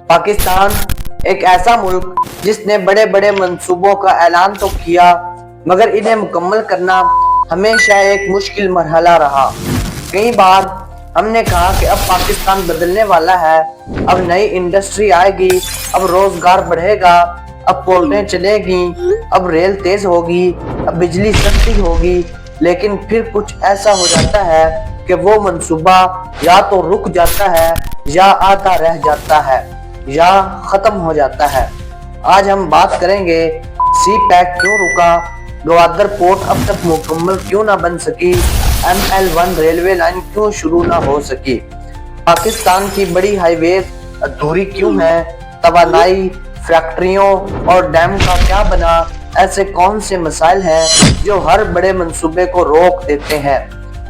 पाकिस्तान एक ऐसा मुल्क जिसने बड़े बड़े मंसूबों का ऐलान तो किया, मगर इन्हें मुकम्मल करना हमेशा एक मुश्किल मरहला रहा। कई बार हमने कहा कि अब पाकिस्तान बदलने वाला है, अब नई इंडस्ट्री आएगी, अब रोजगार बढ़ेगा, अब पोर्टें चलेगी, अब रेल तेज होगी, अब बिजली सस्ती होगी। लेकिन फिर कुछ ऐसा हो जाता है कि वो मंसूबा या तो रुक जाता है, या आधा रह जाता है, या खत्म हो जाता है। आज हम बात करेंगे सी पैक क्यों रुका, गवादर पोर्ट अब तक मुकम्मल क्यों ना बन सकी, ML1 रेलवे लाइन क्यों शुरू ना हो सकी, पाकिस्तान की बड़ी हाईवेज अधूरी क्यों है, तवानाई, फैक्ट्रियों और डैम का क्या बना। ऐसे कौन से मसाइल हैं जो हर बड़े मंसूबे को रोक देते हैं,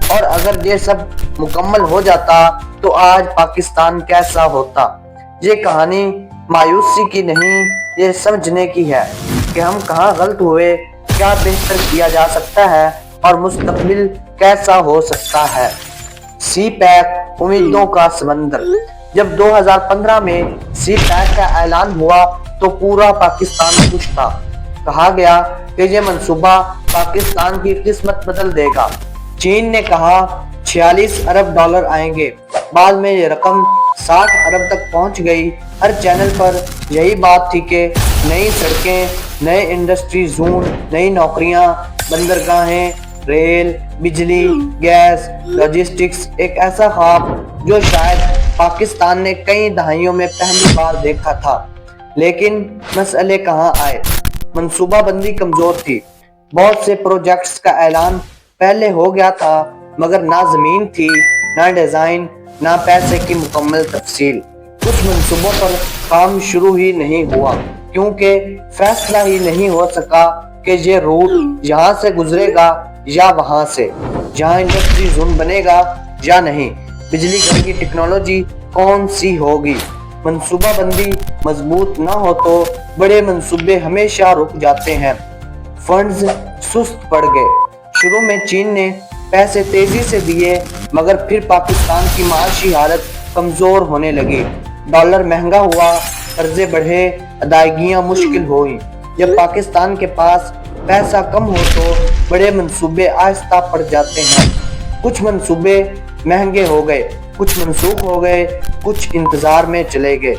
और अगर ये सब मुकम्मल हो जाता तो आज पाकिस्तान कैसा होता। ये कहानी मायूसी की नहीं, ये समझने की है कि हम कहाँ गलत हुए, क्या बेहतर किया जा सकता है और मुस्तकबिल कैसा हो सकता है। सी पैक उम्मीदों का समंदर। जब 2015 में सी पैक का ऐलान हुआ तो पूरा पाकिस्तान खुश था। कहा गया कि ये मंसूबा पाकिस्तान की किस्मत बदल देगा। चीन ने कहा 46 अरब डॉलर आएंगे, बाद में ये रकम 60 अरब तक पहुंच गई। हर चैनल पर यही बात थी कि नई सड़कें, नए इंडस्ट्री जोन, नई नौकरियां, बंदरगाहें, रेल, बिजली, गैस, लॉजिस्टिक्स, एक ऐसा ख्वाब जो शायद पाकिस्तान ने कई दहाइयों में पहली बार देखा था। लेकिन मसले कहाँ आए? मंसूबाबंदी कमजोर थी। बहुत से प्रोजेक्ट्स का ऐलान पहले हो गया था, मगर ना जमीन थी, ना डिजाइन, ना पैसे की मुकम्मल तफसील। कुछ मंसूबों पर काम शुरू ही नहीं हुआ क्योंकि फैसला ही नहीं हो सका कि ये रूट यहाँ से गुजरेगा या वहां से, जहाँ इंडस्ट्री जोन बनेगा या नहीं, बिजली घर की टेक्नोलॉजी कौन सी होगी। मंसूबाबंदी मजबूत ना हो तो बड़े मंसूबे हमेशा रुक जाते हैं। फंड्स सुस्त पड़ गए। शुरू में चीन ने पैसे तेजी से दिए, मगर फिर पाकिस्तान की माशी हालत कमजोर होने लगी। डॉलर महंगा हुआ, कर्जे बढ़े, अदायगियां मुश्किल हुई। जब पाकिस्तान के पास पैसा कम हो तो बड़े मंसूबे आहिस्ता पड़ जाते हैं। कुछ मंसूबे महंगे हो गए, कुछ मनसूख हो गए, कुछ इंतजार में चले गए।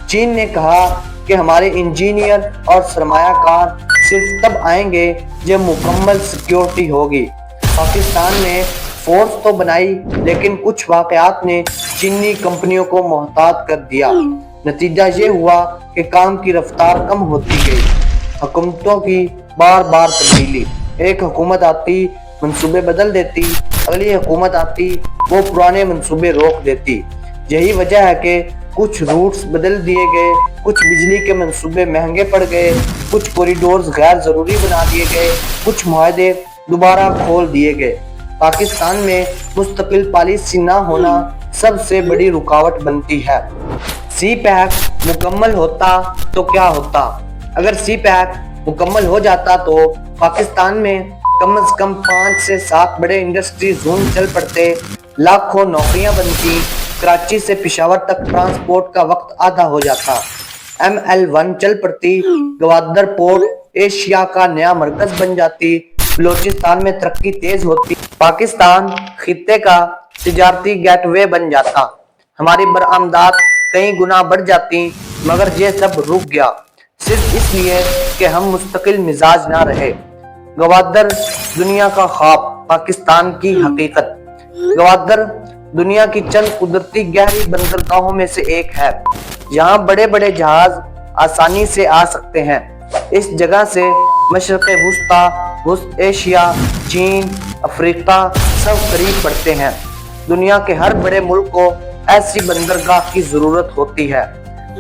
चीन ने कहा कि हमारे इंजीनियर और सरमायाकार सिर्फ तब आएंगे जब मुकम्मल सिक्योरिटी होगी। पाकिस्तान ने फोर्स तो बनाई, लेकिन कुछ वाकयात ने चीनी कंपनियों को मोहतात कर दिया। नतीजा ये हुआ कि काम की रफ्तार कम होती गई। हुकूमतों की बार बार तब्दीली। एक हुकूमत आती, मंसूबे बदल देती, अगली हुकूमत आती, वो पुराने मंसूबे रोक देती। यही वजह है कि कुछ रूट्स बदल दिए गए, कुछ बिजली के मंसूबे महंगे पड़ गए, कुछ कॉरिडोर्स गैर जरूरी बना दिए गए, कुछ मुआहदे दोबारा खोल दिए गए। पाकिस्तान में मुस्तकिल पॉलिसी ना होना सबसे बड़ी रुकावट बनती है। सी पैक मुकम्मल होता तो क्या होता? अगर सी पैक मुकम्मल हो जाता तो पाकिस्तान में कम से कम 5 से 7 बड़े इंडस्ट्री जोन चल पड़ते, लाखों नौकरियां बनती, कराची से पेशावर तक ट्रांसपोर्ट का वक्त आधा हो जाता, ML1 चल पड़ती, गवादर पोर्ट एशिया का नया मरकज बन जाती, बलोचिस्तान में तरक्की तेज होती, पाकिस्तान खित्ते का तिजारती गेटवे बन जाता, हमारी बरामदात कई गुना बढ़ जाती। मगर ये सब रुक गया सिर्फ इसलिए कि हम मुस्तकिल मिजाज ना रहे। गवादर दुनिया का ख्वाब, पाकिस्तान की हकीकत। गवादर दुनिया की चंद कुदरती गहरी बंदरगाहों में से एक है, जहां बड़े बड़े जहाज आसानी से आ सकते हैं। इस जगह से मशरक़े वुस्ता, वुस्त एशिया, चीन, अफ्रीका सब करीब पड़ते हैं। दुनिया के हर बड़े मुल्क को ऐसी बंदरगाह की जरूरत होती है,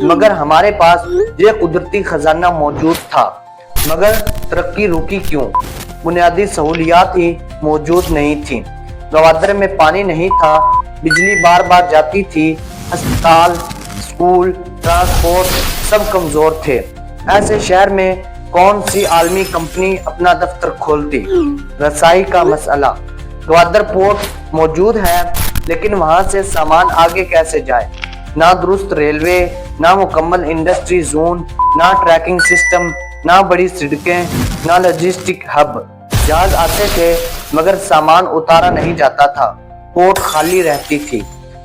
मगर हमारे पास ये कुदरती खजाना मौजूद था। मगर तरक्की रुकी क्यों? बुनियादी सहूलियात ही मौजूद नहीं थी। गवादर में पानी नहीं था, बिजली बार बार जाती थी, अस्पताल, स्कूल, ट्रांसपोर्ट सब कमजोर थे। ऐसे शहर में कौन सी आलमी कंपनी अपना दफ्तर खोलती? रसाई का मसला। गवादर पोर्ट मौजूद है, लेकिन वहां से सामान आगे कैसे जाए? ना दुरुस्त रेलवे, ना मुकम्मल इंडस्ट्री जोन, ना ट्रैकिंग सिस्टम, ना बड़ी सड़कें, ना लॉजिस्टिक हब। जहाज आते थे मगर सामान उतारा नहीं जाता था, पोर्ट खाली रहती थी।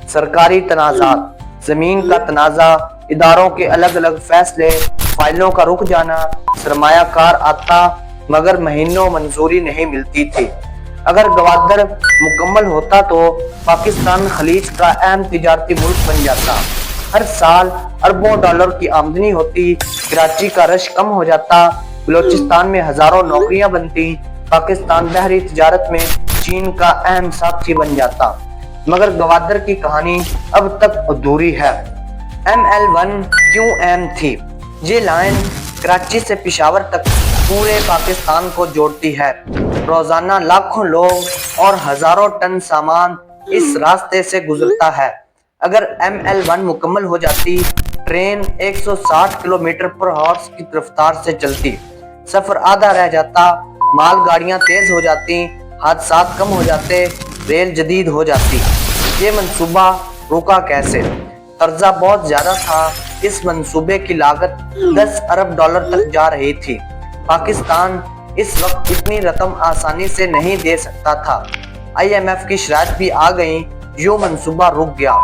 सरकारी तनाज़ात, जमीन का तनाज़ा, इदारों के अलग अलग फैसले, फाइलों का रुक जाना, सरमायाकार आता मगर महीनों मंजूरी नहीं मिलती थी। अगर गवादर मुकम्मल होता तो पाकिस्तान खलीज का अहम तिजारती मुल्क बन जाता। हर साल अरबों डॉलर की आमदनी होती, कराची का रश कम हो जाता, बलोचिस्तान में हजारों नौकरियां बनती, पाकिस्तान बहरी तिजारत में चीन का अहम साथी बन जाता। मगर गवादर की कहानी अब तक अधूरी है। ML1 क्यों अहम थी? ये लाइन कराची से पेशावर तक पूरे पाकिस्तान को जोड़ती है। रोजाना लाखों लोग और हजारों टन सामान इस रास्ते से गुजरता है। अगर ML1 मुकम्मल हो जाती, ट्रेन 160 किलोमीटर पर हॉर्स की रफ्तार से चलती, सफर आधा रह जाता, माल गाड़ियां तेज हो जाती, हादसात कम हो जाते, रेल जदीद हो जाती। ये मंसूबा रुका कैसे? कर्जा बहुत ज्यादा था। इस मंसूबे की लागत 10 अरब डॉलर तक जा रही थी। पाकिस्तान इस वक्त इतनी रकम आसानी से नहीं दे सकता था। IMF की शराइत भी आ गई, यूं मंसूबा रुक गया।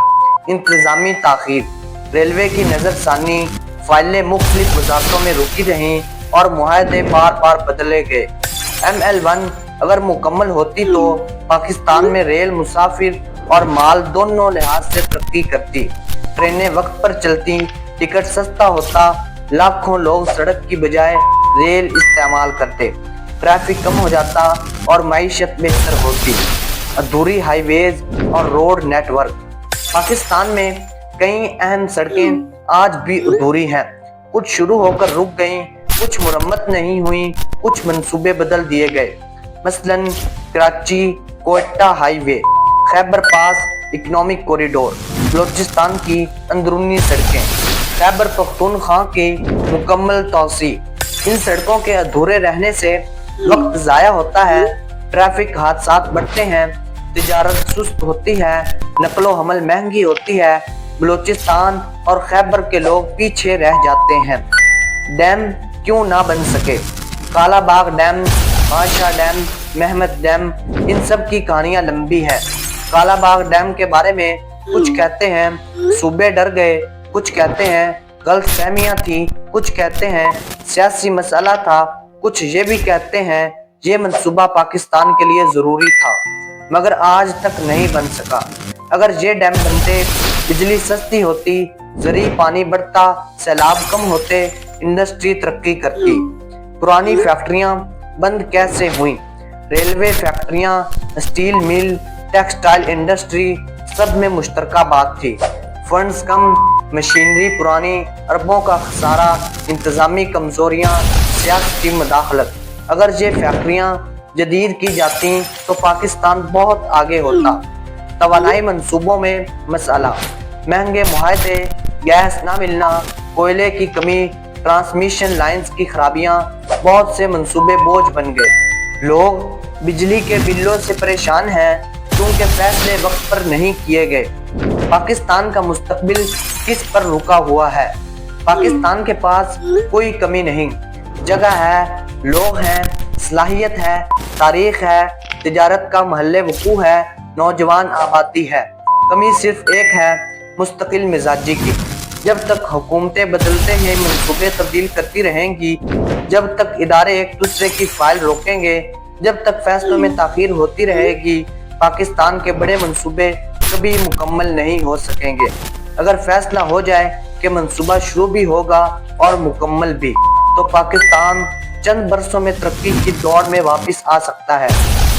इंतजामी ताखीर, रेलवे की नजरसानी, फाइलें मुख्तलिफ वजारतों में रुकी रहीं और मुआहदे बार बार बदले गए। ML1 अगर मुकम्मल होती तो पाकिस्तान में रेल मुसाफिर और माल दोनों लिहाज से तरक्की करती। ट्रेनें वक्त पर चलती, टिकट सस्ता होता, लाखों लोग सड़क की बजाय रेल इस्तेमाल करते, ट्रैफिक कम हो जाता और मईशत बेहतर होती। अधूरी हाईवेज और रोड नेटवर्क, पाकिस्तान में कई अहम सड़कें आज भी अधूरी हैं। कुछ शुरू होकर रुक गईं, कुछ मुरम्मत नहीं हुई, कुछ मंसूबे बदल दिए गए। मसलन कराची कोयटा हाईवे, खैबर पास इकोनॉमिक कॉरिडोर, बलोचिस्तान की अंदरूनी सड़कें, खैबर पख्तूनख्वा की मुकम्मल तौसी। इन सड़कों के अधूरे रहने से वक्त जाया होता है, ट्रैफिक हादसात बढ़ते हैं, तिजारत सुस्त होती है, नकलो हमल महंगी होती है, बलोचिस्तान और खैबर के लोग पीछे रह जाते हैं। डैम क्यों ना बन सके? काला बाग डैम, बादशाह डैम, महमद डैम, इन सब की कहानियां लंबी है। काला बाग डैम के बारे में कुछ कहते हैं सूबे डर गए, कुछ कहते हैं गलतफहमियां थी, कुछ कहते हैं सियासी मसला था, कुछ ये भी कहते हैं ये मंसूबा पाकिस्तान के लिए जरूरी था, मगर आज तक नहीं बन सका। अगर ये डैम बनते, बिजली सस्ती होती, जरी पानी बढ़ता, सैलाब कम होते, इंडस्ट्री तरक्की करती। पुरानी फैक्ट्रियां बंद कैसे हुई? रेलवे फैक्ट्रियां, स्टील मिल, टेक्सटाइल इंडस्ट्री, सब में मुश्तरका बात थी। फंड्स कम, मशीनरी पुरानी, अरबों का खसारा, इंतजामी कमजोरियां, सियासती मुदाखलत। अगर ये फैक्ट्रियां जदीद की जाती तो पाकिस्तान बहुत आगे होता। तवानाई मंसूबों में मसला, महंगे मुआहदे, गैस ना मिलना, कोयले की कमी, ट्रांसमिशन लाइंस की खराबियां, बहुत से मंसूबे बोझ बन गए। लोग बिजली के बिलों से परेशान हैं क्योंकि फैसले वक्त पर नहीं किए गए। पाकिस्तान का मुस्तकबिल किस पर रुका हुआ है? पाकिस्तान के पास कोई कमी नहीं, जगह है, लोग हैं, सलाहियत है, तारीख है, तिजारत का महल्ले वकू है, नौजवान आबादी है। कमी सिर्फ एक है, मुस्तकिल मिजाजी की। जब तक हुकूमतें बदलते हैं, मंसूबे तब्दील करती रहेंगी, जब तक इदारे एक दूसरे की फाइल रोकेंगे, जब तक फैसलों में ताखीर होती रहेगी, पाकिस्तान के बड़े मंसूबे कभी मुकम्मल नहीं हो सकेंगे। अगर फैसला हो जाए कि मंसूबा शुरू भी होगा और मुकम्मल भी, तो पाकिस्तान चंद बरसों में तरक्की की दौड़ में वापस आ सकता है।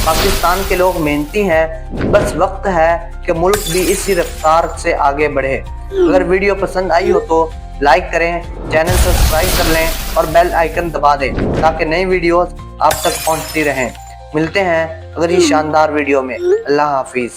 पाकिस्तान के लोग मेहनती हैं, बस वक्त है कि मुल्क भी इसी रफ्तार से आगे बढ़े। अगर वीडियो पसंद आई हो तो लाइक करें, चैनल सब्सक्राइब कर लें और बेल आइकन दबा दें ताकि नई वीडियोस आप तक पहुंचती रहें। मिलते हैं अगली शानदार वीडियो में। अल्लाह हाफिज।